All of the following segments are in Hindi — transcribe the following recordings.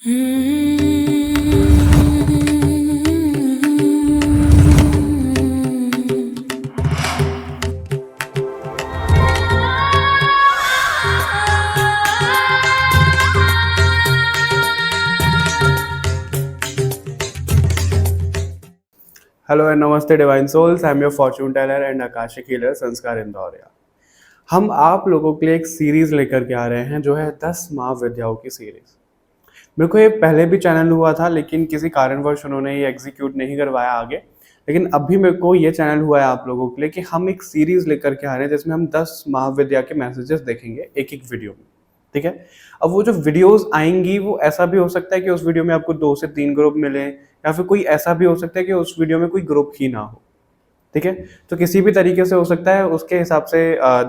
Hello and namaste divine souls. I am your fortune teller and akashic healer Sanskar Indoria. हम आप लोगों के लिए एक सीरीज लेकर के आ रहे हैं जो है 10 महाविद्याओं की सीरीज। मेरे को ये पहले भी चैनल हुआ था लेकिन किसी कारणवश उन्होंने ये एग्जीक्यूट नहीं करवाया आगे। लेकिन अभी मेरे को ये चैनल हुआ है आप लोगों के लिए कि हम एक सीरीज लेकर के आ रहे हैं जिसमें हम 10 महाविद्या के मैसेजेस देखेंगे एक एक वीडियो में। ठीक है। अब वो जो वीडियोस आएंगी वो ऐसा भी हो सकता है कि उस वीडियो में आपको 2 से 3 ग्रुप मिले, या फिर कोई ऐसा भी हो सकता है कि उस वीडियो में कोई ग्रुप ही ना हो। ठीक है। तो किसी भी तरीके से हो सकता है, उसके हिसाब से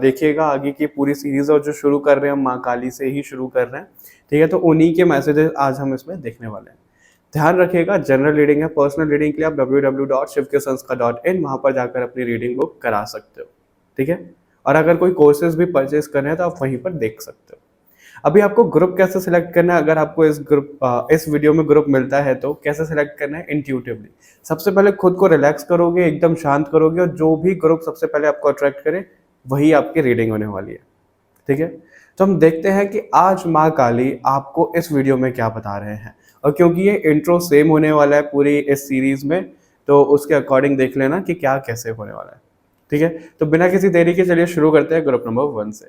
देखिएगा आगे की पूरी सीरीज। और जो शुरू कर रहे हैं हम माँ काली से ही शुरू कर रहे हैं। ठीक है। तो उन्हीं के मैसेजेस आज हम इसमें देखने वाले हैं। ध्यान रखिएगा, जनरल रीडिंग है। पर्सनल रीडिंग के लिए आप www.shivkesanskar.in वहां पर जाकर अपनी रीडिंग बुक करा सकते हो। ठीक है। और अगर कोई कोर्सेज भी परचेज कर रहे हैं तो आप वहीं पर देख सकते हो। अभी आपको ग्रुप कैसे सिलेक्ट करना है, अगर आपको इस वीडियो में ग्रुप मिलता है तो कैसे सिलेक्ट करना है इंट्यूटिवली। सबसे पहले खुद को रिलैक्स करोगे, एकदम शांत करोगे, और जो भी ग्रुप सबसे पहले आपको अट्रैक्ट करे वही आपकी रीडिंग होने वाली है। ठीक है। तो हम देखते हैं कि आज माँ काली आपको इस वीडियो में क्या बता रहे हैं। और क्योंकि ये इंट्रो सेम होने वाला है पूरी इस सीरीज में, तो उसके अकॉर्डिंग देख लेना कि क्या कैसे होने वाला है। ठीक है। तो बिना किसी देरी के चलिए शुरू करते हैं ग्रुप नंबर 1 से।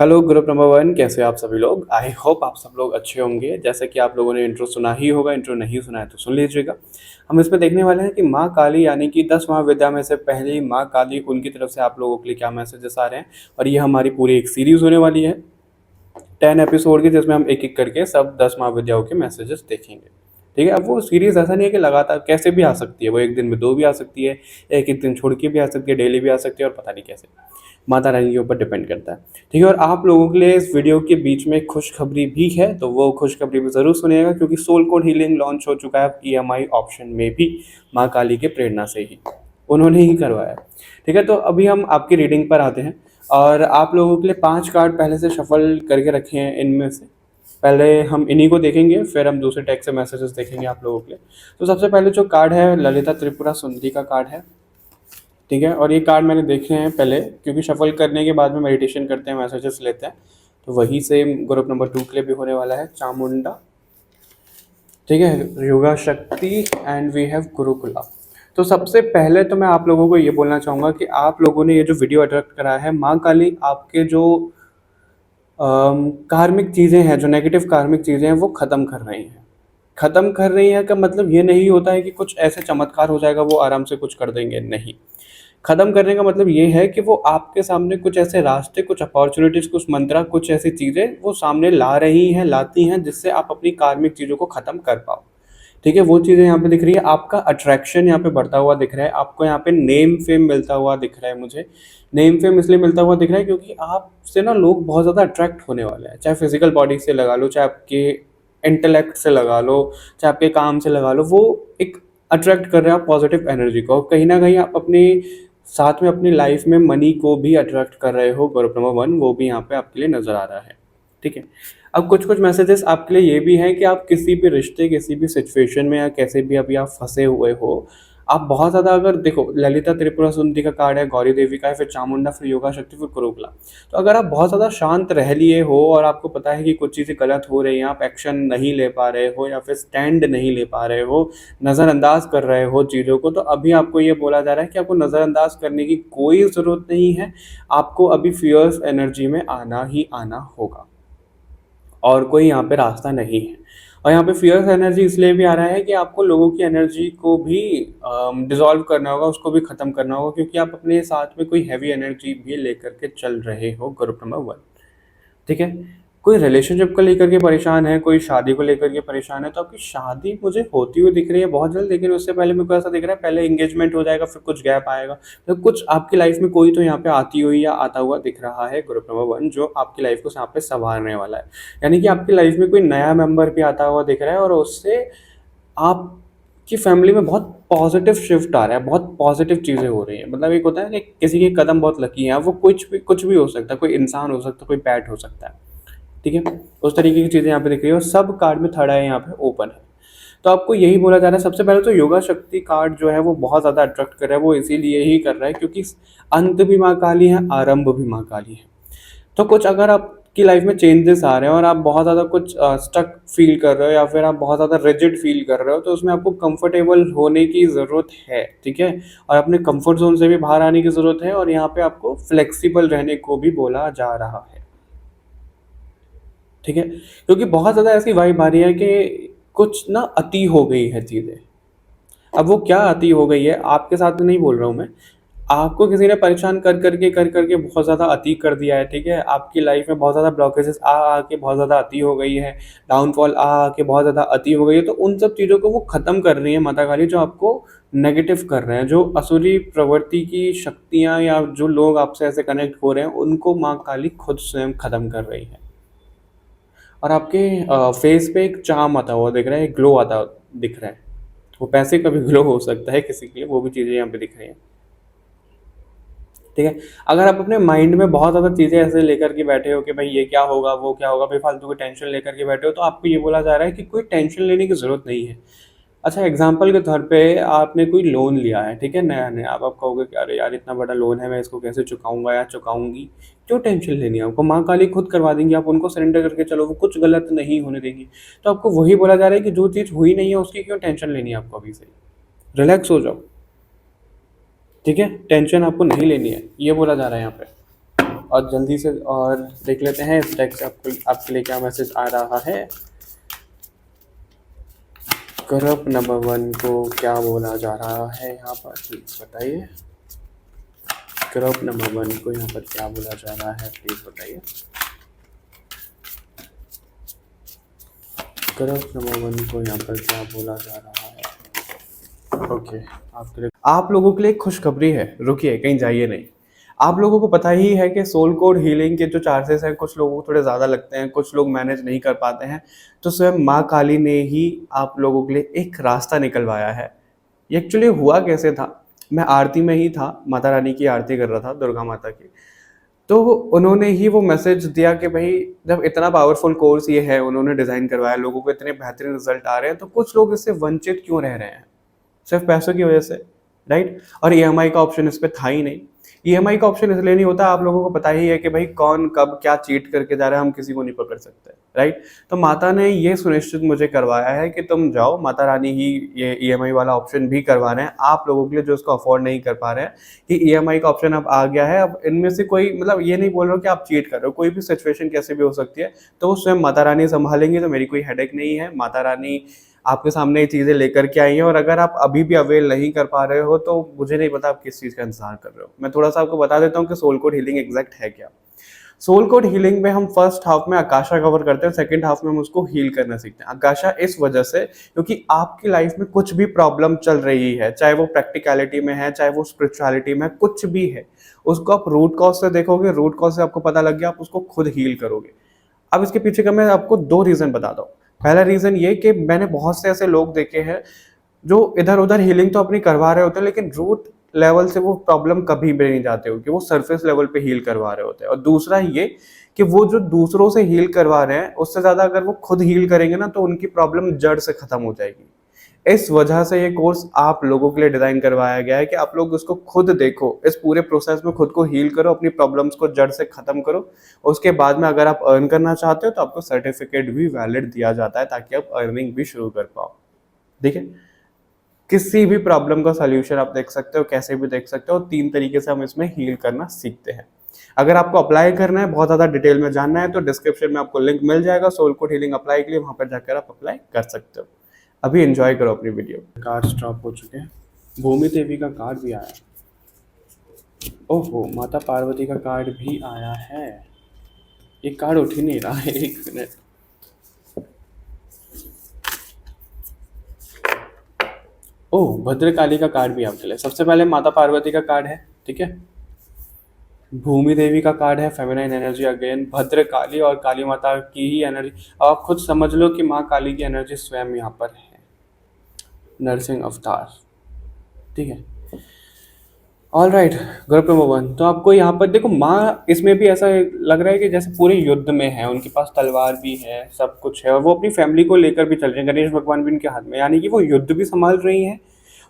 हेलो ग्रुप नंबर 1, कैसे आप सभी लोग। आई होप आप सब लोग अच्छे होंगे। जैसे कि आप लोगों ने इंट्रो सुना ही होगा, इंट्रो नहीं सुना है तो सुन लीजिएगा। हम इसमें देखने वाले हैं कि माँ काली यानी कि 10 महाविद्या में से पहली माँ काली, उनकी तरफ से आप लोगों के लिए क्या मैसेजेस आ रहे हैं। और ये हमारी पूरी एक सीरीज होने वाली है 10 एपिसोड की, जिसमें हम एक एक करके सब 10 महाविद्याओं के मैसेजेस देखेंगे। ठीक है। अब वो सीरीज ऐसा नहीं है कि लगातार कैसे भी आ सकती है, वो एक दिन में 2 भी आ सकती है, एक एक दिन छोड़ के भी आ सकती है, डेली भी आ सकती है, और पता नहीं कैसे, माता रानी के ऊपर डिपेंड करता है। ठीक है। और आप लोगों के लिए इस वीडियो के बीच में खुशखबरी भी है, तो वो खुशखबरी भी ज़रूर सुनिएगा, क्योंकि सोल कोड हीलिंग लॉन्च हो चुका है EMI ऑप्शन में भी, माँ काली के प्रेरणा से ही उन्होंने ही करवाया। ठीक है। तो अभी हम आपकी रीडिंग पर आते हैं, और आप लोगों के लिए 5 कार्ड पहले से शफल करके रखे हैं। इनमें से पहले हम इन्हीं को देखेंगे, फिर हम दूसरे टैग से मैसेजेस देखेंगे आप लोगों के लिए। तो सबसे पहले जो कार्ड है ललिता त्रिपुरा सुंदरी का कार्ड है। ठीक है। और ये कार्ड मैंने देखे हैं पहले, क्योंकि शफल करने के बाद में मेडिटेशन करते हैं, मैसेजेस लेते हैं, तो वही सेम ग्रुप नंबर 2 के लिए भी होने वाला है। चामुंडा, ठीक है, योगा शक्ति, एंड वी हैव गुरुकुला। तो सबसे पहले तो मैं आप लोगों को ये बोलना चाहूँगा कि आप लोगों ने ये जो वीडियो अट्रैक्ट करा है, माँ काली आपके जो कार्मिक चीज़ें हैं, जो नेगेटिव कार्मिक चीज़ें हैं, वो ख़त्म कर रही हैं। ख़त्म कर रही हैं का मतलब ये नहीं होता है कि कुछ ऐसे चमत्कार हो जाएगा वो आराम से कुछ कर देंगे, नहीं। ख़त्म करने का मतलब ये है कि वो आपके सामने कुछ ऐसे रास्ते, कुछ अपॉर्चुनिटीज़, कुछ मंत्रा, कुछ ऐसी चीज़ें वो सामने ला रही हैं, लाती हैं, जिससे आप अपनी कार्मिक चीज़ों को ख़त्म कर पाओ। ठीक है। वो चीज़ें यहाँ पे दिख रही है। आपका अट्रैक्शन यहाँ पे बढ़ता हुआ दिख रहा है। आपको यहाँ पे नेम फेम मिलता हुआ दिख रहा है। मुझे नेम फेम इसलिए मिलता हुआ दिख रहा है क्योंकि आपसे ना लोग बहुत ज़्यादा अट्रैक्ट होने वाले हैं, चाहे फिजिकल बॉडी से लगा लो, चाहे आपके इंटेलेक्ट से लगा लो, चाहे आपके काम से लगा लो, वो एक अट्रैक्ट कर रहे हैं आप पॉजिटिव एनर्जी को। और कहीं ना कहीं आप अपने साथ में अपनी लाइफ में मनी को भी अट्रैक्ट कर रहे हो। ग्रुप नंबर 1 वो भी यहाँ पे आपके लिए नज़र आ रहा है। ठीक है। अब कुछ कुछ मैसेजेस आपके लिए ये भी हैं कि आप किसी भी रिश्ते, किसी भी सिचुएशन में, या कैसे भी अभी आप फंसे हुए हो, आप बहुत ज़्यादा, अगर देखो ललिता त्रिपुरा सुंदरी का कार्ड है, गौरी देवी का है, फिर चामुंडा, फिर योगा शक्ति, फिर गुरुकुला। तो अगर आप बहुत ज़्यादा शांत रह लिए हो और आपको पता है कि कुछ चीज़ें गलत हो रही हैं, आप एक्शन नहीं ले पा रहे हो, या फिर स्टैंड नहीं ले पा रहे हो, नज़रअंदाज कर रहे हो चीज़ों को, तो अभी आपको ये बोला जा रहा है कि आपको नज़रअंदाज करने की कोई ज़रूरत नहीं है। आपको अभी फियर्स एनर्जी में आना ही आना होगा, और कोई यहाँ पे रास्ता नहीं है। और यहाँ पे फियर्स एनर्जी इसलिए भी आ रहा है कि आपको लोगों की एनर्जी को भी डिसॉल्व करना होगा, उसको भी ख़त्म करना होगा, क्योंकि आप अपने साथ में कोई हैवी एनर्जी भी लेकर के चल रहे हो। Group number 1। ठीक है। कोई रिलेशनशिप को लेकर के परेशान है, कोई शादी को लेकर के परेशान है, तो आपकी शादी मुझे होती हुई दिख रही है बहुत जल्द। लेकिन उससे पहले मेरे को ऐसा दिख रहा है, पहले एंगेजमेंट हो जाएगा, फिर कुछ गैप आएगा, तो कुछ आपकी लाइफ में कोई तो यहाँ पे आती हुई या आता हुआ दिख रहा है। ग्रुप नंबर 1 जो आपकी लाइफ को यहाँ पे संवारने वाला है, यानी कि आपकी लाइफ में कोई नया मेंबर भी आता हुआ दिख रहा है, और उससे आप कि फैमिली में बहुत पॉजिटिव शिफ्ट आ रहा है, बहुत पॉजिटिव चीज़ें हो रही हैं। मतलब एक होता है कि किसी के कदम बहुत लकी हैं, वो कुछ भी हो सकता है, कोई इंसान हो सकता है, कोई पैट हो सकता है, ठीक है? उस तरीके की चीज़ें यहाँ पे दिख रही है और सब कार्ड में थर्ड आई यहाँ पे ओपन है। तो आपको यही बोला जा रहा है, सबसे पहले तो योगा शक्ति कार्ड जो है वो बहुत ज़्यादा अट्रैक्ट कर रहा है, वो इसीलिए ही कर रहा है क्योंकि अंत भी माँ काली है, आरंभ भी माँ काली है। तो कुछ अगर आपकी लाइफ में चेंजेस आ रहे हैं और आप बहुत ज़्यादा कुछ स्टक फील कर रहे हो या फिर आप बहुत ज़्यादा रिजिड फील कर रहे हो, तो उसमें आपको कंफर्टेबल होने की ज़रूरत है, ठीक है? और अपने कंफर्ट जोन से भी बाहर आने की ज़रूरत है और यहाँ पे आपको फ्लेक्सिबल रहने को भी बोला जा रहा है, ठीक है? क्योंकि बहुत ज़्यादा ऐसी वाइब आ रही है कि कुछ ना अति हो गई है चीज़ें। अब वो क्या अति हो गई है, आपके साथ में नहीं बोल रहा हूँ मैं। आपको किसी ने परेशान कर करके बहुत ज़्यादा अति कर दिया है, ठीक है? आपकी लाइफ में बहुत ज़्यादा ब्लॉकेजेस आ के बहुत ज़्यादा अति हो गई है, डाउनफॉल आ के बहुत ज़्यादा अति हो गई है, तो उन सब चीज़ों को वो ख़त्म कर रही है माता काली, जो आपको नेगेटिव कर रहे हैं, जो असुरी प्रवृत्ति की शक्तियाँ या जो लोग आपसे ऐसे कनेक्ट हो रहे हैं, उनको माँ काली खुद स्वयं ख़त्म कर रही है। और आपके फेस पे एक चार्म आता हुआ दिख रहा है, एक ग्लो आता दिख रहा है। वो पैसे का भी ग्लो हो सकता है किसी के लिए, वो भी चीज़ें यहाँ पे दिख रही हैं, ठीक है? अगर आप अपने माइंड में बहुत ज़्यादा चीज़ें ऐसे लेकर के बैठे हो कि भाई ये क्या होगा, वो क्या होगा, बेफालतू की टेंशन लेकर के बैठे हो, तो आपको ये बोला जा रहा है कि कोई टेंशन लेने की ज़रूरत नहीं है। अच्छा, एग्ज़ाम्पल के तौर पे आपने कोई लोन लिया है, ठीक है? नया-नया, अब आप कहोगे कि अरे यार इतना बड़ा लोन है, मैं इसको कैसे चुकाऊँगा या चुकाऊँगी? क्यों टेंशन लेनी है आपको? माँ काली खुद करवा देंगी, आप उनको सरेंडर करके चलो, वो कुछ गलत नहीं होने देंगी। तो आपको वही बोला जा रहा है कि जो चीज़ हुई नहीं है उसकी क्यों टेंशन लेनी है आपको अभी से? रिलैक्स हो जाओ, ठीक है? टेंशन आपको नहीं लेनी है, ये बोला जा रहा है यहाँ पे। और जल्दी से और देख लेते हैं इस डेक से आपको आपके लिए क्या मैसेज आ रहा है। ग्रुप नंबर 1 को क्या बोला जा रहा है यहाँ पर, प्लीज़ बताइए। ग्रुप नंबर 1 को यहाँ पर क्या बोला जा रहा है, प्लीज़ बताइए। ग्रुप नंबर 1 को यहाँ पर क्या बोला जा रहा है। ओके, आप लोगों के लिए खुशखबरी है, रुकिए कहीं जाइए नहीं। आप लोगों को पता ही है कि सोल कोड हीलिंग के जो चार्जेस हैं, कुछ लोगों को थोड़े ज़्यादा लगते हैं, कुछ लोग मैनेज नहीं कर पाते हैं, तो स्वयं माँ काली ने ही आप लोगों के लिए एक रास्ता निकलवाया है। ये एक्चुअली हुआ कैसे था, मैं आरती में ही था, माता रानी की आरती कर रहा था, दुर्गा माता की। तो उन्होंने ही वो मैसेज दिया कि भाई जब इतना पावरफुल कोर्स ये है, उन्होंने डिज़ाइन करवाया, लोगों को इतने बेहतरीन रिजल्ट आ रहे हैं, तो कुछ लोग इससे वंचित क्यों रह रहे हैं? सिर्फ पैसों की वजह से, राइट? और ईएमआई का ऑप्शन इस पे था ही नहीं। ईएमआई का ऑप्शन इसलिए नहीं होता, आप लोगों को पता ही है कि भाई कौन कब क्या चीट करके जा रहा है, हम किसी को नहीं पकड़ सकते, राइट? तो माता ने ये सुनिश्चित मुझे करवाया है कि तुम जाओ, माता रानी ही ये ईएमआई वाला ऑप्शन भी करवा रहे हैं आप लोगों के लिए जो इसको अफोर्ड नहीं कर पा रहे हैं, कि ईएमआई का ऑप्शन अब आ गया है। अब इनमें से कोई, मतलब ये नहीं बोल रहा हूँ कि आप चीट कर रहे हो, कोई भी सिचुएशन कैसे भी हो सकती है, तो वो स्वयं माता रानी संभालेंगी, तो मेरी कोई हेडेक नहीं है। माता रानी आपके सामने ये चीज़ें लेकर के आई हैं, और अगर आप अभी भी अवेल नहीं कर पा रहे हो, तो मुझे नहीं पता आप किस चीज़ का इंतज़ार कर रहे हो। मैं थोड़ा-सा आपको बता देता हूँ कि सोल कोड हीलिंग एग्ज़ैक्ट है क्या। सोल कोड हीलिंग में हम फर्स्ट हाफ में आकाशा कवर करते हैं, सेकंड हाफ में हम उसको हील करना सीखते हैं। आकाशा इस वजह से क्योंकि आपकी लाइफ में कुछ भी प्रॉब्लम चल रही है, चाहे वो प्रैक्टिकलिटी में है, चाहे वो स्पिरिचुअलिटी में, कुछ भी है, उसको आप रूट कॉज़ से देखोगे, रूट कॉज़ से आपको पता लग गया, आप उसको खुद हील करोगे। अब इसके पीछे का मैं आपको 2 रीज़न बताता हूँ। पहला रीज़न ये कि मैंने बहुत से ऐसे लोग देखे हैं, जो इधर-उधर हीलिंग तो अपनी करवा रहे होते हैं, लेकिन रूट लेवल से वो प्रॉब्लम कभी भी नहीं जाते हो, कि वो सरफेस लेवल पे हील करवा रहे होते हैं। और दूसरा ये कि वो जो दूसरों से हील करवा रहे हैं, उससे ज़्यादा अगर वो खुद हील करेंगे ना, तो उनकी प्रॉब्लम जड़ से खत्म हो जाएगी। इस वजह से ये कोर्स आप लोगों के लिए डिज़ाइन करवाया गया है कि आप लोग उसको खुद देखो, इस पूरे प्रोसेस में खुद को हील करो, अपनी प्रॉब्लम्स को जड़ से ख़त्म करो। उसके बाद में अगर आप अर्न करना चाहते हो, तो आपको सर्टिफिकेट भी वैलिड दिया जाता है, ताकि आप अर्निंग भी शुरू कर पाओ। ठीक है? किसी भी प्रॉब्लम का सॉल्यूशन आप देख सकते हो, कैसे भी देख सकते हो। 3 तरीके से हम इसमें हील करना सीखते हैं। अगर आपको अप्लाई करना है, बहुत ज़्यादा डिटेल में जानना है, तो डिस्क्रिप्शन में आपको लिंक मिल जाएगा सोल कोड हीलिंग अप्लाई के लिए, वहाँ पर जाकर आप अप्लाई कर सकते हो। अभी एंजॉय करो अपनी वीडियो। कार्ड्स ड्रॉप हो चुके हैं। भूमि देवी का कार्ड भी आया। ओहो, माता पार्वती का कार्ड भी आया है। ये कार्ड उठ ही नहीं रहा है, 1 मिनट। ओह, भद्रकाली का कार्ड भी आपके लिए। सबसे पहले माता पार्वती का कार्ड है, ठीक है? भूमि देवी का कार्ड है, फेमिनाइन एनर्जी अगेन, भद्रकाली और काली माता की ही एनर्जी। अब आप खुद समझ लो कि माँ काली की एनर्जी स्वयं यहाँ पर है। नरसिंह अवतार। ठीक है, ऑल राइट। ग्रुप नंबर 1, तो आपको यहाँ पर देखो माँ इसमें भी ऐसा लग रहा है कि जैसे पूरे युद्ध में है, उनके पास तलवार भी है, सब कुछ है, और वो अपनी फैमिली को लेकर भी चल रहे हैं। गणेश भगवान भी उनके हाथ में, यानी कि वो युद्ध भी संभाल रही हैं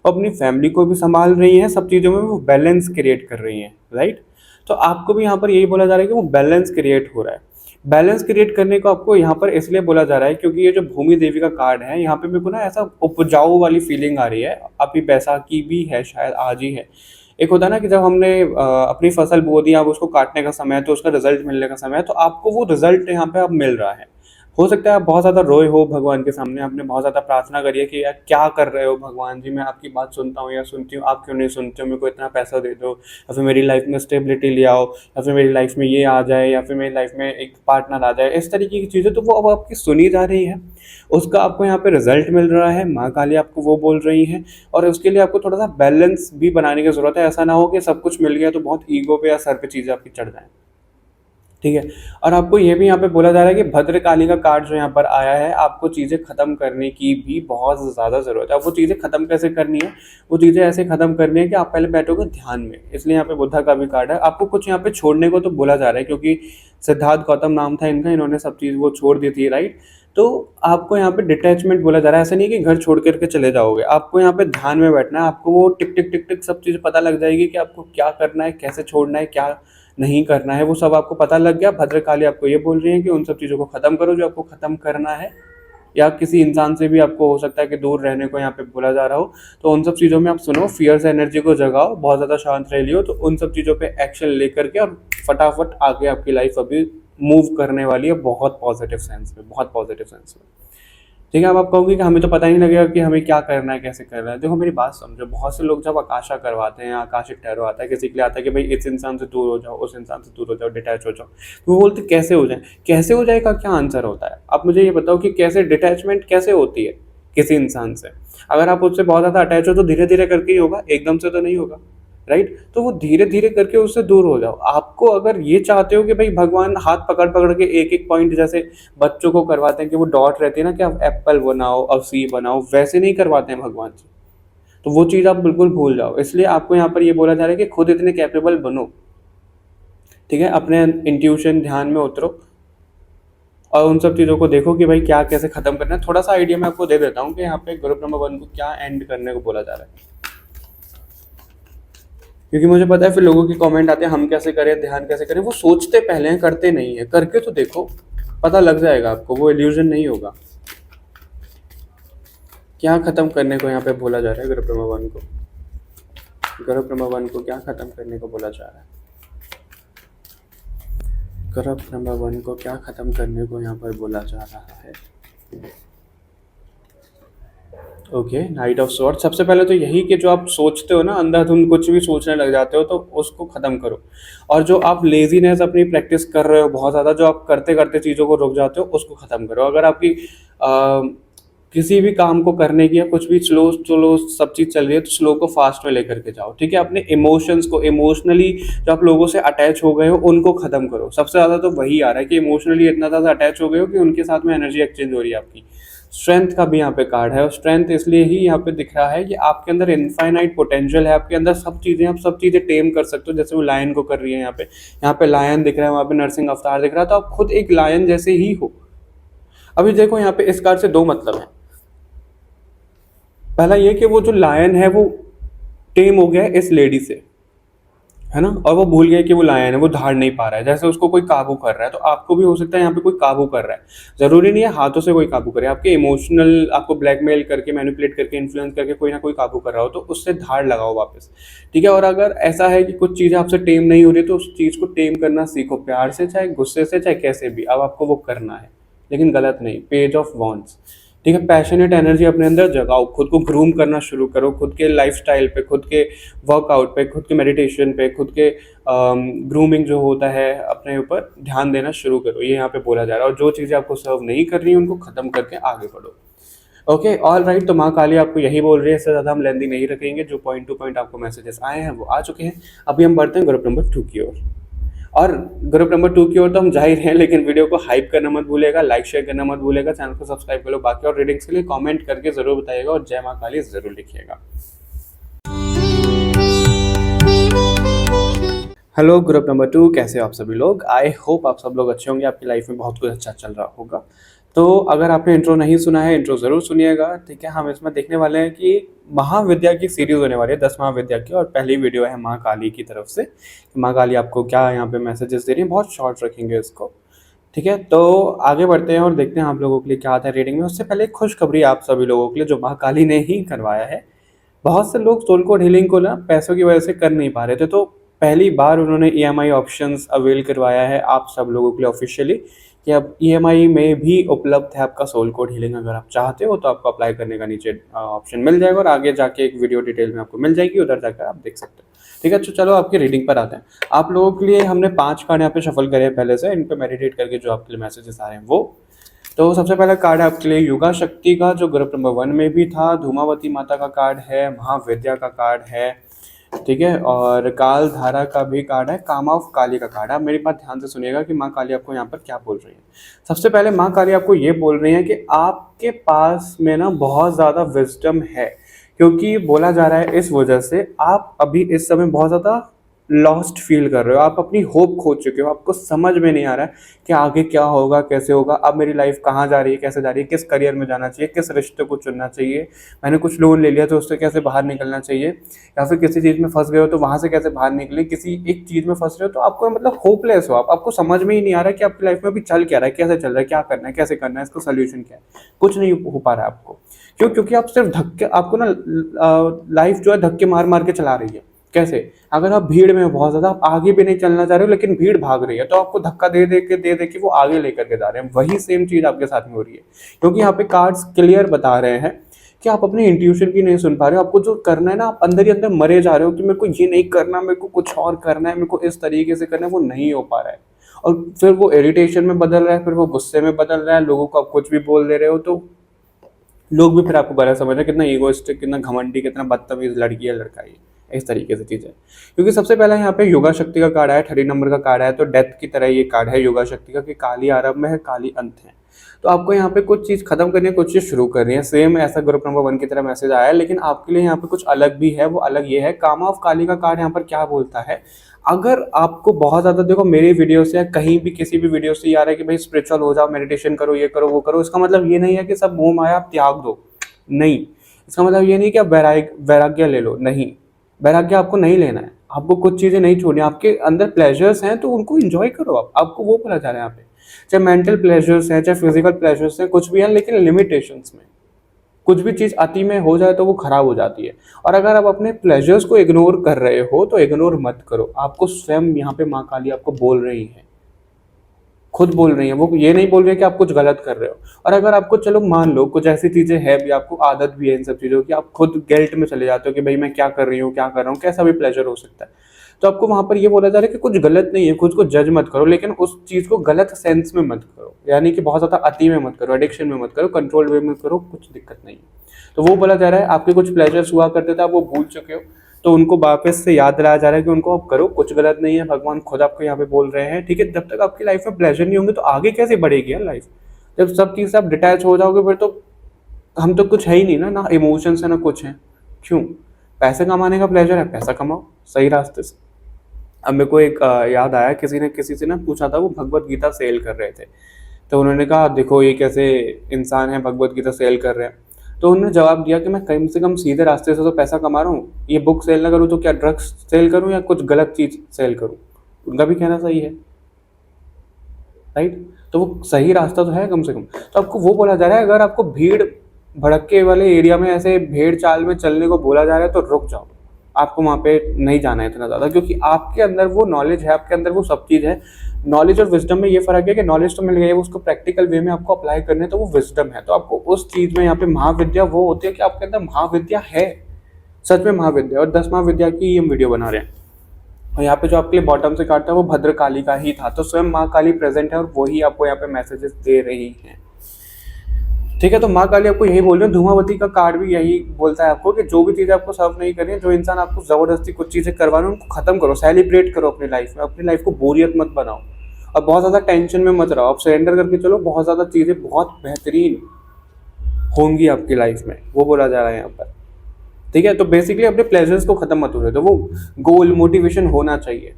और अपनी फैमिली को भी संभाल रही हैं। सब चीज़ों में वो बैलेंस क्रिएट कर रही हैं, राइट। तो आपको भी यहाँ पर यही बोला जा रहा है कि वो बैलेंस क्रिएट हो रहा है। बैलेंस क्रिएट करने को आपको यहाँ पर इसलिए बोला जा रहा है क्योंकि ये जो भूमि देवी का कार्ड है, यहाँ पे मेरे को ना ऐसा उपजाऊ वाली फीलिंग आ रही है। अभी बैसाखी भी है, शायद आज ही है। एक होता है ना कि जब हमने अपनी फसल बो दी, अब उसको काटने का समय है, तो उसका रिजल्ट मिलने का समय है, तो आपको वो रिजल्ट यहाँ पे अब मिल रहा है। हो सकता है आप बहुत ज़्यादा रोए हो भगवान के सामने, आपने बहुत ज़्यादा प्रार्थना करी है कि यार क्या कर रहे हो भगवान जी, मैं आपकी बात सुनता हूँ या सुनती हूँ, आप क्यों नहीं सुनते हो, मेरे को इतना पैसा दे दो, या फिर मेरी लाइफ में स्टेबिलिटी ले आओ, या फिर मेरी लाइफ में ये आ जाए, या फिर मेरी लाइफ में एक पार्टनर आ जाए, इस तरीके की चीज़ें तो वो अब आपकी सुनी जा रही है। उसका आपको यहाँ पे रिजल्ट मिल रहा है, माँ काली आपको वो बोल रही है। और उसके लिए आपको थोड़ा सा बैलेंस भी बनाने की ज़रूरत है। ऐसा ना हो कि सब कुछ मिल गया तो बहुत ईगो पे या सर पे चीज़ें आपकी चढ़ जाएँ। ठीक है, और आपको ये भी यहाँ पे बोला जा रहा है कि भद्रकाली का कार्ड जो यहाँ पर आया है, आपको चीज़ें ख़त्म करने की भी बहुत ज़्यादा ज़रूरत है। अब वो चीज़ें ख़त्म कैसे करनी है, वो चीज़ें ऐसे ख़त्म करनी है कि आप पहले बैठोगे ध्यान में। इसलिए यहाँ पे बुद्धा का भी कार्ड है। आपको कुछ यहाँ पे छोड़ने को तो बोला जा रहा है, क्योंकि सिद्धार्थ गौतम नाम था इनका, इन्होंने सब चीज़ वो छोड़ दी थी, राइट। तो आपको यहाँ पे डिटैचमेंट बोला जा रहा है। ऐसा नहीं कि घर छोड़ करके चले जाओगे, आपको यहाँ पे ध्यान में बैठना है। आपको वो टिक टिक टिक टिक सब चीज़ पता लग जाएगी कि आपको क्या करना है, कैसे छोड़ना है, क्या नहीं करना है, वो सब आपको पता लग गया। भद्रकाली आपको ये बोल रही है कि उन सब चीज़ों को ख़त्म करो जो आपको ख़त्म करना है, या किसी इंसान से भी आपको हो सकता है कि दूर रहने को यहाँ पे बोला जा रहा हो। तो उन सब चीज़ों में आप सुनो, फियर से एनर्जी को जगाओ, बहुत ज़्यादा शांत रह लियो, तो उन सब चीज़ों पे एक्शन लेकर के और फटाफट आगे आपकी लाइफ अभी मूव करने वाली है, बहुत पॉजिटिव सेंस में, बहुत पॉजिटिव सेंस में। ठीक है, अब आप कहोगे कि हमें तो पता ही नहीं लगेगा कि हमें क्या करना है, कैसे करना है। देखो मेरी बात समझो, बहुत से लोग जब आकाशा करवाते हैं, आकाशिक टैरो आता है, किसी के लिए आता है कि भाई इस इंसान से दूर हो जाओ, उस इंसान से दूर हो जाओ, डिटैच हो जाओ, तो वो बोलते कैसे हो जाए। कैसे हो जाए का क्या आंसर होता है? आप मुझे ये बताओ कि कैसे डिटैचमेंट कैसे होती है किसी इंसान से। अगर आप उससे बहुत ज़्यादा अटैच हो तो धीरे धीरे करके ही होगा, एकदम से तो नहीं होगा, राइट। तो वो धीरे धीरे करके उससे दूर हो जाओ। आपको अगर ये चाहते हो कि भाई भगवान हाथ पकड़ पकड़ के एक एक पॉइंट, जैसे बच्चों को करवाते हैं कि वो डॉट रहती है ना कि आप एप्पल बनाओ अब सी बनाओ, वैसे नहीं करवाते हैं भगवान जी। तो वो चीज़ आप बिल्कुल भूल जाओ। इसलिए आपको यहाँ पर ये बोला जा रहा है कि खुद इतने कैपेबल बनो। ठीक है, अपने इंट्यूशन ध्यान में उतरो और उन सब चीज़ों को देखो कि भाई क्या कैसे ख़त्म करना है। थोड़ा सा आइडिया मैं आपको दे देता हूँ कि यहाँ पे ग्रुप नंबर 1 को क्या एंड करने को बोला जा रहा है, क्योंकि मुझे पता है फिर लोगों के कमेंट आते हैं हम कैसे करें, ध्यान कैसे करें। वो सोचते पहले हैं, करते नहीं है। करके तो देखो, पता लग जाएगा आपको, वो इल्यूजन नहीं होगा। क्या खत्म करने को यहाँ पे बोला जा रहा है ग्रुप नंबर 1 को? ग्रुप नंबर 1 को क्या खत्म करने को बोला जा रहा है? ग्रुप नंबर 1 को क्या खत्म करने को यहाँ पर बोला जा रहा है? Okay, night of sword. सबसे पहले तो यही कि जो आप सोचते हो ना, अंधाधुंध कुछ भी सोचने लग जाते हो, तो उसको ख़त्म करो। और जो आप लेजीनेस अपनी प्रैक्टिस कर रहे हो बहुत ज़्यादा, जो आप करते करते चीज़ों को रुक जाते हो, उसको ख़त्म करो। अगर आपकी किसी भी काम को करने की या कुछ भी स्लो स्लो सब चीज़ चल रही है, तो स्लो को फास्ट में लेकर के जाओ। ठीक है, अपने इमोशंस को, इमोशनली जो आप लोगों से अटैच हो गए हो उनको ख़त्म करो। सबसे ज़्यादा तो वही आ रहा है कि इमोशनली इतना ज़्यादा अटैच हो गए हो कि उनके साथ में एनर्जी एक्सचेंज हो रही है आपकी। स्ट्रेंथ का भी यहाँ पे कार्ड है, और स्ट्रेंथ इसलिए ही यहाँ पे दिख रहा है कि आपके अंदर इनफाइनाइट पोटेंशियल है, आपके अंदर सब चीज़ें, आप सब चीज़ें टेम कर सकते हो। जैसे वो लायन को कर रही है, यहाँ पे लायन दिख रहा है, वहाँ पे नरसिंह अवतार दिख रहा है, तो आप खुद एक लायन जैसे ही हो। अभी देखो यहाँ पे इस कार्ड से दो मतलब है। पहला ये कि वो जो लायन है वो टेम हो गया है इस लेडी से, है ना, और वो भूल गया कि वो लायन है, वो धार नहीं पा रहा है, जैसे उसको कोई काबू कर रहा है। तो आपको भी हो सकता है यहाँ पे कोई काबू कर रहा है। जरूरी नहीं है हाथों से कोई काबू करे, आपके इमोशनल, आपको ब्लैकमेल करके, मैनिपुलेट करके, इन्फ्लुएंस करके कोई ना कोई काबू कर रहा हो, तो उससे धार लगाओ वापस। ठीक है, और अगर ऐसा है कि कुछ चीज़ें आपसे टेम नहीं हो रही, तो उस चीज़ को टेम करना सीखो, प्यार से, चाहे गुस्से से, चाहे कैसे भी। अब आपको वो करना है, लेकिन गलत नहीं। Page of wands. ठीक है, पैशनेट एनर्जी अपने अंदर जगाओ, खुद को ग्रूम करना शुरू करो, खुद के लाइफस्टाइल पे, खुद के वर्कआउट पे, खुद के मेडिटेशन पे, खुद के ग्रूमिंग जो होता है अपने ऊपर ध्यान देना शुरू करो। ये यहाँ पे बोला जा रहा है। और जो चीज़ें आपको सर्व नहीं कर रही हैं उनको ख़त्म करके आगे बढ़ो। Okay, all right. तो माँ काली आपको यही बोल रही है, इससे ज़्यादा हम लेंदी नहीं रखेंगे। जो पॉइंट टू पॉइंट आपको मैसेजेस आए हैं वो आ चुके हैं। अभी हम बढ़ते हैं ग्रुप नंबर 2 की ओर। और ग्रुप नंबर 2 की ओर तो हम जा ही रहे हैं, लेकिन वीडियो को हाइप करना मत भूलिएगा, लाइक शेयर करना मत भूलिएगा, चैनल को सब्सक्राइब कर लो। बाकी और रीडिंग्स के लिए कमेंट करके जरूर बताइएगा और जय माँ काली जरूर लिखिएगा। हेलो ग्रुप नंबर 2, कैसे हो आप सभी लोग? आई होप आप सब लोग अच्छे होंगे, आपकी लाइफ में बहुत कुछ अच्छा चल रहा होगा। तो अगर आपने इंट्रो नहीं सुना है, इंट्रो ज़रूर सुनिएगा, ठीक है। हम इसमें देखने वाले हैं कि महाविद्या की सीरीज़ होने वाली है, 10 महाविद्या की, और पहली वीडियो है माँ काली की तरफ से। माँ काली आपको क्या यहाँ पे मैसेजेस दे रही है, बहुत शॉर्ट रखेंगे इसको, ठीक है। तो आगे बढ़ते हैं और देखते हैं आप लोगों के लिए क्या आता है रीडिंग में। उससे पहले एक खुशखबरी आप सभी लोगों के लिए, जो माँ काली ने ही करवाया है। बहुत से लोग सोल कोड हीलिंग को ना पैसों की वजह से कर नहीं पा रहे थे, तो पहली बार उन्होंने EMI ऑप्शंस अवेल करवाया है आप सब लोगों के लिए ऑफिशियली, कि अब EMI में भी उपलब्ध है आपका सोल कोड हीलिंग। अगर आप चाहते हो तो आपको अप्लाई करने का नीचे ऑप्शन मिल जाएगा, और आगे जाके एक वीडियो डिटेल में आपको मिल जाएगी, उधर जाकर आप देख सकते हो, ठीक है। तो चलो आपकी रीडिंग पर आते हैं। आप लोगों के लिए हमने 5 कार्ड यहाँ पे शफल करे हैं पहले से, इन पर मेडिटेट करके जो आपके लिए मैसेजेस आ रहे हैं वो। तो सबसे पहला कार्ड है आपके लिए युगा शक्ति का, जो ग्रुप नंबर 1 में भी था। धूमावती माता का कार्ड है, महाविद्या का कार्ड है, ठीक है, और काल धारा का भी कार्ड है, काम ऑफ काली का कार्ड है। आप मेरी बात ध्यान से सुनिएगा कि माँ काली आपको यहाँ पर क्या बोल रही है। सबसे पहले माँ काली आपको ये बोल रही है कि आपके पास में ना बहुत ज़्यादा विजडम है, क्योंकि बोला जा रहा है इस वजह से आप अभी इस समय बहुत ज़्यादा लॉस्ट फील कर रहे हो, आप अपनी होप खो चुके हो, आपको समझ में नहीं आ रहा है कि आगे क्या होगा, कैसे होगा, अब मेरी लाइफ कहाँ जा रही है, कैसे जा रही है, किस करियर में जाना चाहिए, किस रिश्ते को चुनना चाहिए, मैंने कुछ लोन ले लिया तो उससे कैसे बाहर निकलना चाहिए, या फिर किसी चीज़ में फंस गए हो तो वहाँ से कैसे बाहर निकले, किसी एक चीज़ में फंस रहे हो तो आपको मतलब होपलेस हो, आपको समझ में ही नहीं आ रहा है कि आपकी लाइफ में अभी चल क्या रहा है, कैसे चल रहा है, क्या करना है, कैसे करना है, इसका सोल्यूशन क्या है, कुछ नहीं हो पा रहा है आपको। क्यों? क्योंकि आप सिर्फ धक्के, आपको ना लाइफ जो है धक्के मार मार के चला रही है। कैसे? अगर आप भीड़ में हो बहुत ज़्यादा, आप आगे भी नहीं चलना चाह रहे हो, लेकिन भीड़ भाग रही है, तो आपको धक्का दे दे के वो आगे लेकर के जा रहे हैं। वही सेम चीज़ आपके साथ में हो रही है, क्योंकि यहाँ पे कार्ड्स क्लियर बता रहे हैं कि आप अपने इंट्यूशन की नहीं सुन पा रहे हो। आपको जो करना है ना, आप अंदर ही अंदर मरे जा रहे हो कि मेरे को ये नहीं करना, मेरे को कुछ और करना है, मेरे को इस तरीके से करना है, वो नहीं हो पा रहा है। और फिर वो इरिटेशन में बदल रहा है, फिर वो गुस्से में बदल रहा है, लोगों को आप कुछ भी बोल दे रहे हो, तो लोग भी फिर आपको गलत समझ रहे हैं, कितना ईगोइस्टिक, कितना घमंडी, कितना बदतमीज लड़की है, लड़का है, इस तरीके से चीज़ है। क्योंकि सबसे पहले यहाँ पे योगा शक्ति का कार्ड है, 30 नंबर का कार्ड है, तो डेथ की तरह ये कार्ड है योगा शक्ति का, कि काली आरंभ में है, काली अंत है। तो आपको यहाँ पे कुछ चीज़ खत्म करनी है, कुछ चीज़ शुरू करनी है। सेम ऐसा ग्रुप नंबर 1 की तरह मैसेज आया है, लेकिन आपके लिए यहाँ पे कुछ अलग भी है। वो अलग ये है, काम ऑफ काली का कार्ड यहाँ पर क्या बोलता है, अगर आपको बहुत ज़्यादा, देखो मेरी वीडियो से या कहीं भी किसी भी वीडियो से ये आ रहा है कि भाई स्पिरिचुअल हो जाओ, मेडिटेशन करो, ये करो, वो करो, इसका मतलब ये नहीं है कि सब मोह माया आप त्याग दो, नहीं। इसका मतलब ये नहीं कि आप वैराग्य ले लो, नहीं, वैराग्य आपको नहीं लेना है, आपको कुछ चीज़ें नहीं छोड़नी, आपके अंदर प्लेजर्स हैं तो उनको एंजॉय करो। आपको वो बोला जा रहा है यहाँ पे, चाहे मेंटल प्लेजर्स हैं, चाहे फिजिकल प्लेजर्स हैं, कुछ भी हैं, लेकिन लिमिटेशंस में। कुछ भी चीज़ अति में हो जाए तो वो खराब हो जाती है। और अगर आप अपने प्लेजर्स को इग्नोर कर रहे हो तो इग्नोर मत करो, आपको स्वयं यहाँ पे माँ काली आपको बोल रही है, खुद बोल रही है। वो ये नहीं बोल रही है कि आप कुछ गलत कर रहे हो। और अगर आपको, चलो मान लो कुछ ऐसी चीज़ें है भी, आपको आदत भी है इन सब चीज़ों की, आप खुद गिल्ट में चले जाते हो कि भाई मैं क्या कर रही हूँ, क्या कर रहा हूँ, कैसा भी प्लेजर हो सकता है, तो आपको वहाँ पर ये बोला जा रहा है कि कुछ गलत नहीं है, खुद को जज मत करो, लेकिन उस चीज़ को गलत सेंस में मत करो, यानी कि बहुत ज़्यादा अति में मत करो, एडिक्शन में मत करो, कंट्रोल वे में करो, कुछ दिक्कत नहीं है। तो वो बोला जा रहा है आपके कुछ प्लेजर्स हुआ करते थे, आप वो भूल चुके हो, तो उनको वापस से याद दिलाया जा रहा है कि उनको आप करो, कुछ गलत नहीं है, भगवान खुद आपको यहाँ पे बोल रहे हैं, ठीक है। जब तक आपकी लाइफ में प्लेजर नहीं होंगे तो आगे कैसे बढ़ेगी यार लाइफ? जब सब चीज़ से आप डिटैच हो जाओगे फिर तो हम तो कुछ है ही नहीं ना इमोशंस है ना कुछ है। क्यों? पैसे कमाने का प्लेजर है, पैसा कमाओ सही रास्ते से। अब मेरे को एक याद आया, किसी से ना पूछा था, वो भगवत गीता सेल कर रहे थे, तो उन्होंने कहा देखो ये कैसे इंसान है भगवत गीता सेल कर रहे हैं, तो उन्होंने जवाब दिया कि मैं कम से कम सीधे रास्ते से तो पैसा कमा रहा हूँ, ये बुक सेल ना करूँ तो क्या ड्रग्स सेल करूँ या कुछ गलत चीज़ सेल करूँ? उनका भी कहना सही है, राइट? तो वो सही रास्ता तो है कम से कम। तो आपको वो बोला जा रहा है, अगर आपको भीड़ भड़के वाले एरिया में ऐसे भेड़ चाल में चलने को बोला जा रहा है तो रुक जाओ, आपको वहाँ पे नहीं जाना है इतना ज़्यादा, क्योंकि आपके अंदर वो नॉलेज है, आपके अंदर वो सब चीज़ है। नॉलेज और विजडम में ये फ़र्क है कि नॉलेज तो मिल गई है, उसको प्रैक्टिकल वे में आपको अप्लाई करने है, तो वो विजडम है। तो आपको उस चीज़ में यहाँ पे महाविद्या वो होती है कि आपके अंदर महाविद्या है, सच में महाविद्या। और 10 महाविद्या की हम वीडियो बना रहे हैं, और यहाँ पे जो आपके लिए बॉटम से काटता है वो भद्रकाली का ही था, तो स्वयं माँ काली प्रेजेंट है और वही आपको यहाँ पे मैसेजेस दे रही हैं। ठीक है, तो माँ काली आपको यही बोल रहे हैं, धूमावती का कार्ड भी यही बोलता है आपको कि जो भी चीज़ें आपको सर्व नहीं करें, जो इंसान आपको ज़बरदस्ती कुछ चीज़ें करवा रहे हैं उनको खत्म करो, सेलिब्रेट करो अपनी लाइफ में, अपनी लाइफ को बोरियत मत बनाओ और बहुत ज़्यादा टेंशन में मत रहो, आप सरेंडर करके चलो, बहुत ज़्यादा चीज़ें बहुत बेहतरीन होंगी आपकी लाइफ में, वो बोला जा रहा है यहाँ पर। ठीक है, तो बेसिकली अपने प्लेजर्स को खत्म मत होने दो, वो गोल मोटिवेशन होना चाहिए।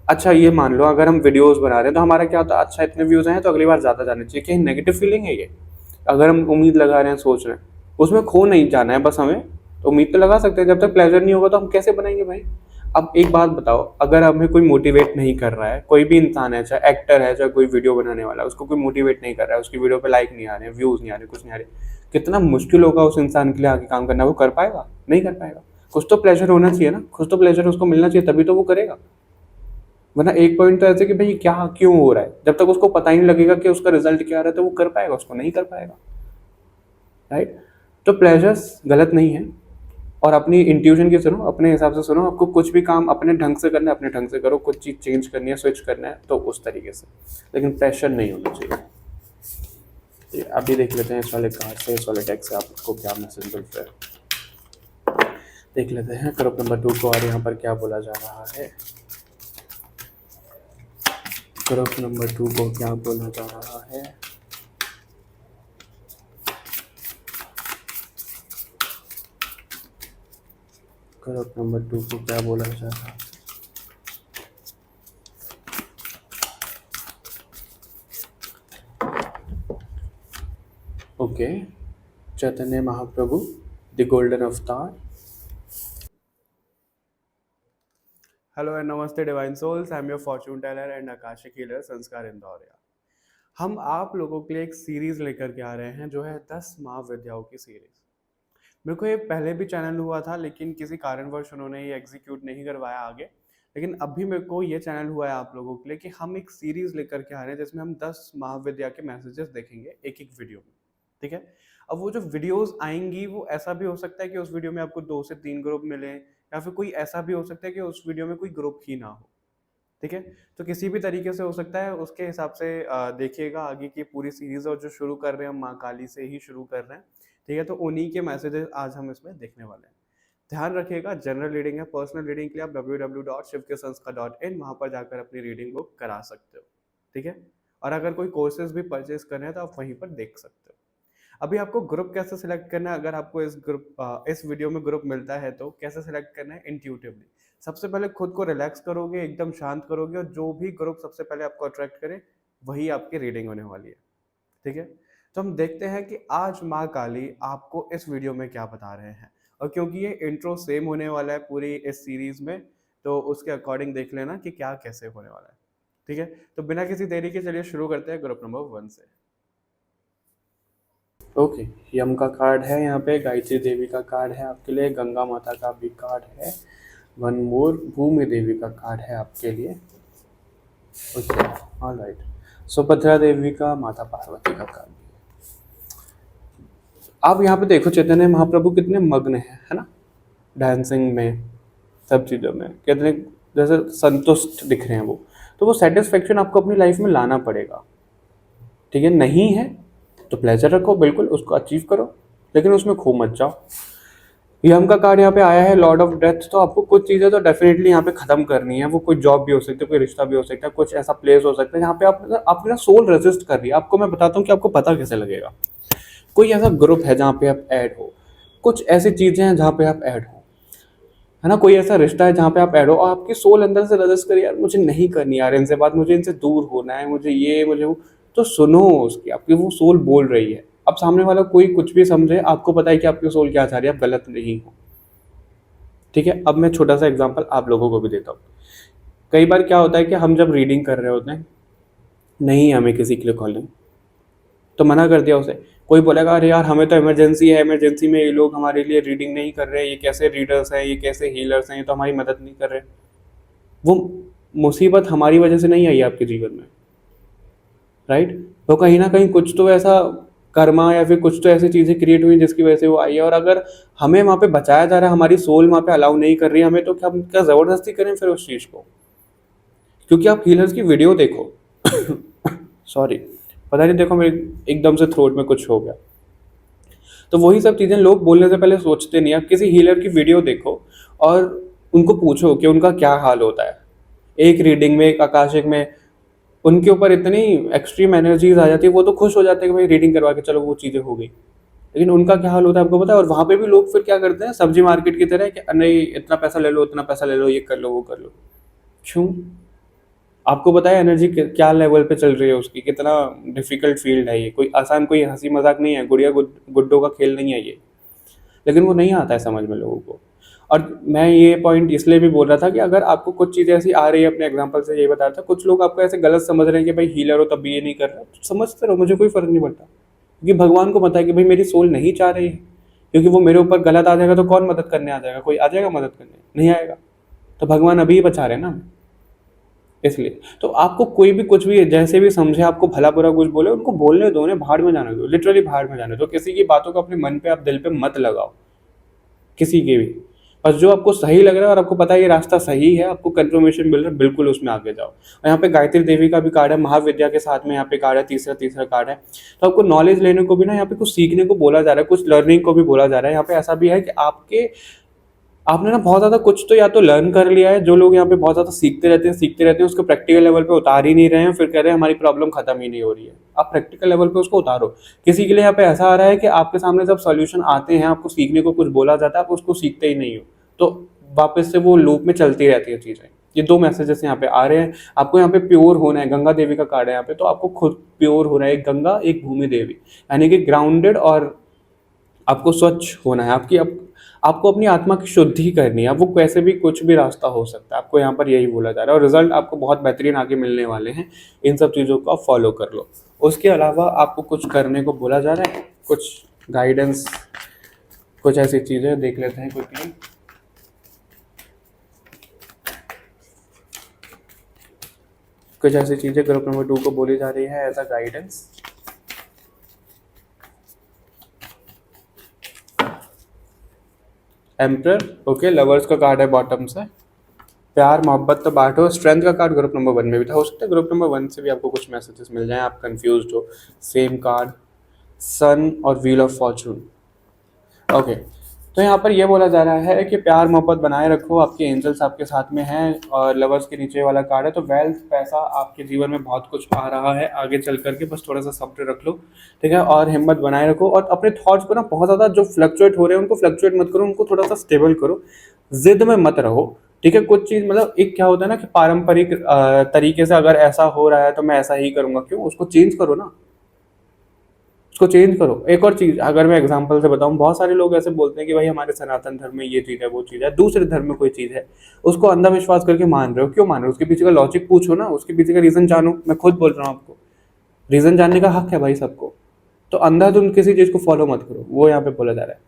अच्छा ये मान लो अगर हम वीडियोस बना रहे हैं तो हमारा क्या होता है, अच्छा इतने व्यूज़ हैं तो अगली बार ज़्यादा जाने चाहिए, क्या नेगेटिव फीलिंग है ये? अगर हम उम्मीद लगा रहे हैं, सोच रहे हैं, उसमें खो नहीं जाना है बस हमें, तो उम्मीद तो लगा सकते हैं, जब तक प्लेजर नहीं होगा तो हम कैसे बनाएंगे भाई? अब एक बात बताओ, अगर हमें कोई मोटिवेट नहीं कर रहा है, कोई भी इंसान है, चाहे एक्टर है, चाहे कोई वीडियो बनाने वाला है, उसको कोई मोटिवेट नहीं कर रहा है, उसकी वीडियो पे लाइक नहीं आ रहे हैं, व्यूज़ नहीं आ रहे, कुछ नहीं आ रहे, कितना मुश्किल होगा उस इंसान के लिए आगे काम करना? वो कर पाएगा? नहीं कर पाएगा। कुछ तो प्लेजर होना चाहिए ना, कुछ तो प्लेजर उसको मिलना चाहिए, तभी तो वो करेगा। वरना एक पॉइंट तो ऐसे कि भाई क्या क्यों हो रहा है, जब तक उसको पता ही नहीं लगेगा कि उसका रिजल्ट क्या आ रहा है तो वो कर पाएगा? उसको नहीं कर पाएगा, राइट? तो प्लेजर्स गलत नहीं है, और अपनी इंट्यूशन की सुनो, अपने हिसाब से सुनो, आपको कुछ भी काम अपने ढंग से करना है अपने ढंग से करो, कुछ चीज़ चेंज करनी है, स्विच करना है तो उस तरीके से, लेकिन प्रेशर नहीं होना चाहिए। अभी देख लेते हैं इस वाले कार्ड से, इस वाले टेक से आपको क्या मैसेज मिलता है, देख लेते हैं ग्रुप नंबर 2 को, और यहाँ पर क्या बोला जा रहा है, ग्रुप नंबर 2 को क्या बोला जा रहा है। ग्रुप नंबर 2 को क्या बोला जा रहा है? Okay, Chaitanya Mahaprabhu the golden avatar. Hello and namaste divine souls, I am your fortune teller and akashic healer Sanskar Indoria. हम आप लोगों के लिए एक सीरीज लेकर के आ रहे हैं जो है 10 महाविद्याओं की सीरीज। मेरे को ये पहले भी चैनल हुआ था, लेकिन किसी कारणवश उन्होंने ये एग्जीक्यूट नहीं करवाया आगे, लेकिन अभी मेरे को ये चैनल हुआ है आप लोगों के लिए कि हम एक सीरीज लेकर के आ रहे हैं जिसमें हम 10 महाविद्या के मैसेजेस देखेंगे एक एक वीडियो में। ठीक है, अब वो जो वीडियोस आएंगी वो ऐसा भी हो सकता है कि उस वीडियो में आपको 2 से 3 ग्रुप मिले, या फिर कोई ऐसा भी हो सकता है कि उस वीडियो में कोई ग्रुप ही ना हो। ठीक है, तो किसी भी तरीके से हो सकता है, उसके हिसाब से देखिएगा आगे की पूरी सीरीज, और जो शुरू कर रहे हैं हम माँ काली से ही शुरू कर रहे हैं। ठीक है, तो उन्हीं के मैसेजेस आज हम इसमें देखने वाले हैं। ध्यान रखिएगा, जनरल रीडिंग है, पर्सनल रीडिंग के लिए आप www.shivkesanskar.in वहाँ पर जाकर अपनी रीडिंग बुक करा सकते हो। ठीक है, और अगर कोई कोर्सेज भी परचेज करने हैं तो आप वहीं पर देख सकते हो। अभी आपको ग्रुप कैसे सिलेक्ट करना है, अगर आपको इस वीडियो में ग्रुप मिलता है तो कैसे सिलेक्ट करना है? इंट्यूटिवली सबसे पहले खुद को रिलैक्स करोगे, एकदम शांत करोगे, और जो भी ग्रुप सबसे पहले आपको अट्रैक्ट करे वही आपकी रीडिंग होने वाली है। ठीक है, तो हम देखते हैं कि आज माँ काली आपको इस वीडियो में क्या बता रहे हैं, और क्योंकि ये इंट्रो सेम होने वाला है पूरी इस सीरीज में, तो उसके अकॉर्डिंग देख लेना कि क्या कैसे होने वाला है। ठीक है, तो बिना किसी देरी के चलिए शुरू करते हैं ग्रुप नंबर 1 से। ओके, यम का कार्ड है यहाँ पे, गायत्री देवी का कार्ड है आपके लिए, गंगा माता का भी कार्ड है, वन मोर भूमि देवी का कार्ड है आपके लिए। ओके, ऑलराइट, सुभद्रा देवी का, माता पार्वती का कार्ड भी है। आप यहाँ पे देखो चैतन्य महाप्रभु कितने मग्न है ना, डांसिंग में, सब चीज़ों में कितने जैसे संतुष्ट दिख रहे हैं वो, तो वो सेटिस्फेक्शन आपको अपनी लाइफ में लाना पड़ेगा। ठीक है, नहीं है तो प्लेजर रखो, बिल्कुल उसको अचीव करो, लेकिन उसमें खो मत जाओ। यम का कार्ड यहाँ पे आया है, लॉर्ड ऑफ डेथ, तो आपको कुछ चीज़ें तो डेफिनेटली यहाँ पे खत्म करनी है। वो कोई जॉब भी हो सकती है, कोई रिश्ता भी हो सकता है, कुछ ऐसा प्लेस हो सकता है जहाँ पे आपकी ना सोल रेजिस्ट कर रही है। आपको मैं बताता हूँ कि आपको पता कैसे लगेगा। कोई ऐसा ग्रुप है जहाँ पे आप ऐड हो, कुछ ऐसी चीज़ें हैं जहाँ पे आप ऐड हो, है ना, कोई ऐसा रिश्ता है जहाँ पे आप ऐड हो, और आपकी सोल अंदर से रेजिस्ट करिए, यार मुझे नहीं करनी यार इनसे बात, मुझे इनसे दूर होना है, मुझे ये मुझे वो, तो सुनो उसकी, आपकी वो सोल बोल रही है। अब सामने वाला कोई कुछ भी समझे, आपको पता है कि आपकी सोल क्या चाह रही है, आप गलत नहीं हो। ठीक है, अब मैं छोटा सा एग्जांपल आप लोगों को भी देता हूँ। कई बार क्या होता है कि हम जब रीडिंग कर रहे होते हैं, नहीं हमें किसी के लिए कॉलिंग, तो मना कर दिया उसे। कोई बोलेगा अरे यार हमें तो इमरजेंसी है, इमरजेंसी में ये लोग हमारे लिए रीडिंग नहीं कर रहे, ये कैसे रीडर्स हैं, ये कैसे हीलर्स हैं, ये तो हमारी मदद नहीं कर रहे। वो मुसीबत हमारी वजह से नहीं आई आपके जीवन में, राइट? तो कहीं ना कहीं कुछ तो ऐसा कर्मा या फिर कुछ तो ऐसी चीज़ें क्रिएट हुई जिसकी वजह से वो आई है, और अगर हमें वहाँ पे बचाया जा रहा है, हमारी सोल वहाँ पे अलाउ नहीं कर रही है हमें, तो क्या हम क्या ज़बरदस्ती करें फिर उस चीज़ को? क्योंकि आप हीलर्स की वीडियो देखो सॉरी, पता नहीं देखो मेरे एकदम से थ्रोट में कुछ हो गया। तो वही सब चीज़ें लोग बोलने से पहले सोचते नहीं। आप किसी हीलर की वीडियो देखो और उनको पूछो कि उनका क्या हाल होता है। एक रीडिंग में, एक आकाशिक में उनके ऊपर इतनी एक्सट्रीम एनर्जीज आ जाती है, वो तो खुश हो जाते हैं कि भाई रीडिंग करवा के चलो वो चीज़ें हो गई। लेकिन उनका क्या हाल होता है आपको पता है? और वहाँ पे भी लोग फिर क्या करते हैं, सब्जी मार्केट की तरह कि नहीं इतना पैसा ले लो, उतना पैसा ले लो, ये कर लो, वो कर लो। क्यों? आपको पता है एनर्जी क्या लेवल पे चल रही है उसकी, कितना डिफिकल्ट फील्ड है ये। कोई आसान, कोई हंसी मजाक नहीं है, गुड़िया गुड्डों का खेल नहीं है ये। लेकिन वो नहीं आता है समझ में लोगों को। और मैं ये पॉइंट इसलिए भी बोल रहा था कि अगर आपको कुछ चीज़ें ऐसी आ रही है, अपने एग्जांपल से यही बता रहा था, कुछ लोग आपको ऐसे गलत समझ रहे हैं कि भाई हीलर हो तब भी ये नहीं कर रहा, तो समझते रहो, मुझे कोई फर्क नहीं पड़ता। क्योंकि भगवान को पता है कि भाई मेरी सोल नहीं चाह रही है। क्योंकि वो मेरे ऊपर गलत आ जाएगा तो कौन मदद करने आ जाएगा? कोई आ जाएगा मदद करने? नहीं आएगा। तो भगवान अभी ही बचा रहे हैं ना। इसलिए तो आपको कोई भी कुछ भी जैसे भी समझे, आपको भला बुरा कुछ बोले, उनको बोलने दो, उन्हें भाड़ में जाने दो, लिटरली भाड़ में जाने दो। किसी की बातों को अपने मन पे, आप दिल पे मत लगाओ, किसी के भी। बस जो आपको सही लग रहा है और आपको पता है ये रास्ता सही है, आपको कंफर्मेशन मिल रहा है, बिल्कुल उसमें आगे जाओ। और यहाँ पे गायत्री देवी का भी कार्ड है, महाविद्या के साथ में यहाँ पे कार्ड है, तीसरा तीसरा कार्ड है। तो आपको नॉलेज लेने को भी ना, यहाँ पे कुछ सीखने को बोला जा रहा है, कुछ लर्निंग को भी बोला जा रहा है। यहाँ पे ऐसा भी है कि आपने ना बहुत ज़्यादा कुछ तो या तो लर्न कर लिया है। जो लोग यहाँ पे बहुत ज़्यादा सीखते रहते हैं, उसको प्रैक्टिकल लेवल पे उतार ही नहीं रहे हैं, फिर कह रहे हैं हमारी प्रॉब्लम खत्म ही नहीं हो रही है। आप प्रैक्टिकल लेवल पे उसको उतारो। किसी के लिए यहाँ पे ऐसा आ रहा है कि आपके सामने जब सॉल्यूशन आते हैं, आपको सीखने को कुछ बोला जाता है, आप उसको सीखते ही नहीं हो, तो वापस से वो लूप में चलती रहती है चीज़ें। ये दो मैसेजेस यहाँ पे आ रहे हैं। आपको यहाँ पे प्योर होना है। गंगा देवी का कार्ड है यहाँ पे, तो आपको खुद प्योर होना है। एक गंगा, एक भूमि देवी, यानी कि ग्राउंडेड, और आपको स्वच्छ होना है। आपको अपनी आत्मा की शुद्धि करनी है। वो कैसे भी कुछ भी रास्ता हो सकता है, आपको यहाँ पर यही बोला जा रहा है। और रिजल्ट आपको बहुत बेहतरीन आगे मिलने वाले हैं। इन सब चीज़ों को आप फॉलो कर लो। उसके अलावा आपको कुछ करने को बोला जा रहा है, कुछ गाइडेंस, कुछ ऐसी चीज़ें देख लेते हैं क्विकली। कुछ ऐसी चीज़ें ग्रुप नंबर 2 को बोली जा रही है as a guidance. Emperor, okay, lovers का कार्ड है बॉटम से। प्यार मोहब्बत तो बांटो। स्ट्रेंथ का कार्ड ग्रुप नंबर 1 में भी था, हो सकता है ग्रुप नंबर 1 से भी आपको कुछ मैसेजेस मिल जाएं, आप कंफ्यूज हो। सेम कार्ड, सन और व्हील ऑफ फॉर्चून। ओके, तो यहाँ पर यह बोला जा रहा है कि प्यार मोहब्बत बनाए रखो, आपके एंजल्स आपके साथ में हैं। और लवर्स के नीचे वाला कार्ड है, तो वेल्थ, पैसा, आपके जीवन में बहुत कुछ आ रहा है आगे चल करके। बस थोड़ा सा सब्र रख लो, ठीक है, और हिम्मत बनाए रखो। और अपने थॉट्स को ना बहुत ज़्यादा जो फ्लक्चुएट हो रहे हैं उनको फ्लक्चुएट मत करो, उनको थोड़ा सा स्टेबल करो। जिद में मत रहो, ठीक है। कुछ चीज़ मतलब एक क्या होता है ना कि पारंपरिक तरीके से अगर ऐसा हो रहा है तो मैं ऐसा ही करूँगा, क्यों? उसको चेंज करो ना, उसको चेंज करो। एक और चीज़ अगर मैं एग्जांपल से बताऊं, बहुत सारे लोग ऐसे बोलते हैं कि भाई हमारे सनातन धर्म में ये चीज़ है, वो चीज़ है। दूसरे धर्म में कोई चीज़ है, उसको अंधविश्वास करके मान रहे हो। क्यों मान रहे हो? उसके पीछे का लॉजिक पूछो ना, उसके पीछे का रीज़न जानो। मैं खुद बोल रहा हूँ आपको, रीज़न जानने का हक है भाई सबको। तो अंधाधुंध किसी चीज़ को फॉलो मत करो, वो यहाँ पे बोला जा रहा है।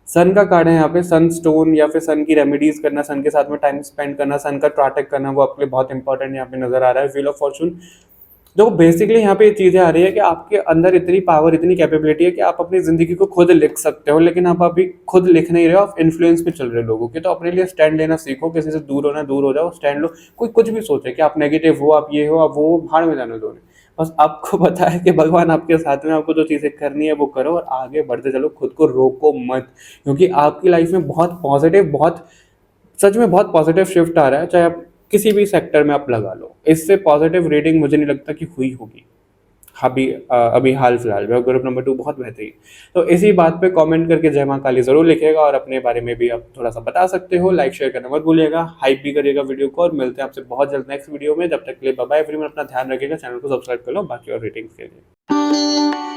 सन का कार्ड है यहाँ पे। सन स्टोन या फिर सन की रेमेडीज करना, सन के साथ में टाइम स्पेंड करना, सन का ट्राटेक करना, वो आपके लिए बहुत इंपॉर्टेंट यहाँ पे नजर आ रहा है। व्हील ऑफ फॉर्चून, जो बेसिकली यहाँ पे ये चीज़ें आ रही है कि आपके अंदर इतनी पावर, इतनी कैपेबिलिटी है कि आप अपनी ज़िंदगी को खुद लिख सकते हो। लेकिन आप अभी खुद लिख नहीं रहे हो, आप इन्फ्लुएंस में चल रहे हो लोगों के। तो अपने लिए स्टैंड लेना सीखो, किसी से दूर होना दूर हो जाओ, स्टैंड लो। कोई कुछ भी सोचे कि आप नेगेटिव हो, आप ये हो, आप वो, भाड़ में जाने दो। बस आपको पता है कि भगवान आपके साथ में, आपको जो चीज़ें करनी है वो करो और आगे बढ़ते चलो, खुद को रोको मत। क्योंकि आपकी लाइफ में बहुत पॉजिटिव, बहुत सच में बहुत पॉजिटिव शिफ्ट आ रहा है। चाहे आप किसी भी सेक्टर में आप लगा लो, इससे पॉजिटिव रीडिंग मुझे नहीं लगता कि हुई होगी अभी हाल फिलहाल में। ग्रुप नंबर 2 बहुत बेहतरीन। तो इसी बात पे कमेंट करके जय मां काली जरूर लिखिएगा, और अपने बारे में भी आप थोड़ा सा बता सकते हो। लाइक शेयर करना मत भूलिएगा, हाइप भी करिएगा वीडियो को। और मिलते हैं आपसे बहुत जल्द नेक्स्ट वीडियो में। जब तक के लिए बाय बाय एवरीवन, अपना ध्यान रखिएगा, चैनल को सब्सक्राइब कर लो बाकी और रेटिंग्स के लिए।